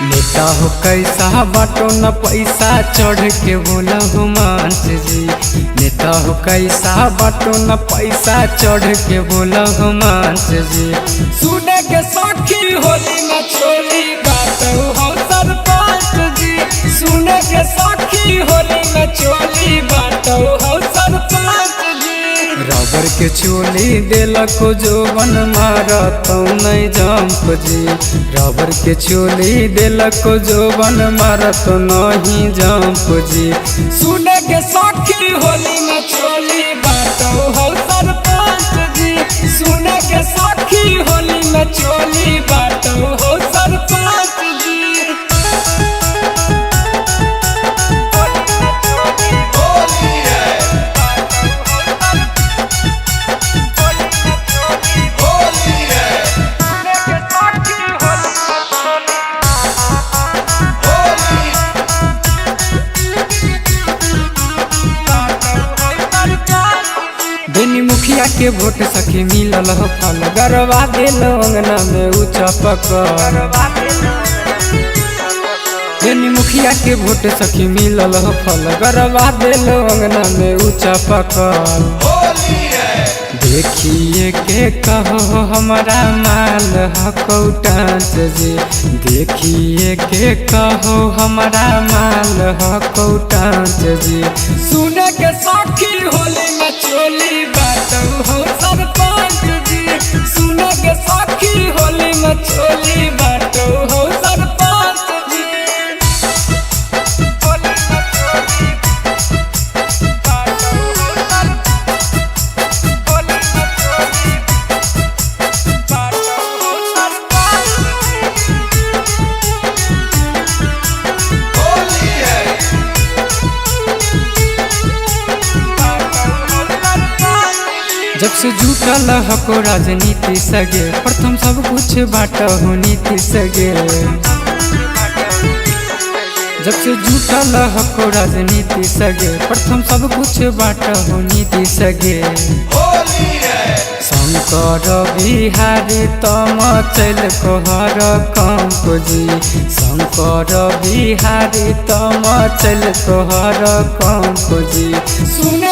नेता हो कैसा बाटो न पैसा चढ़ के बोला हो मांस जी। नेता हो कैसा बाटो न पैसा चढ़ के बोला हो मांस जी। सुने के सखी होली न छोली बात हो सरपंच जी। सुने के सखी होली न छोली बात हो सरपंच जी। रबर के चोली देलको जोबन मारत नहीं जंप जी। रबर के चोली देलको जोबन मारत नहीं जंप जी। सुने के सखी होली में चोली बात हो सरपंच जी। सुने के सखी होली में चोली बात हो सरपंच जी। बेनी मुखिया के वोट सखी मिलल हो फल गरवा दिल अंगना में ऊंचा पकड़। बेनी मुखिया के वोट सखी मिलल हो फल गरवा दिल अंगना में ऊंचा पकड़। देखिए के कहो हमारा माल हकौटांस जी। देखिए के कहो हमारा माल हकौटांस जी। सुने के सखी होली में चोली बात हो सरपंच जी। सुने के सखी होली में चोली बात हो सरपंच जी। जब से जुटल हको राजनीति सगे प्रथम सब कुछ बाट हो नीति सगे। जब से जुटल हको राजनीति सगे प्रथम सब कुछ बाट हो नीति सगे। शंकर बिहारी तम चल कोहर कंप जी। शंकर बिहारी तम चल कोहर कंप जी। सुन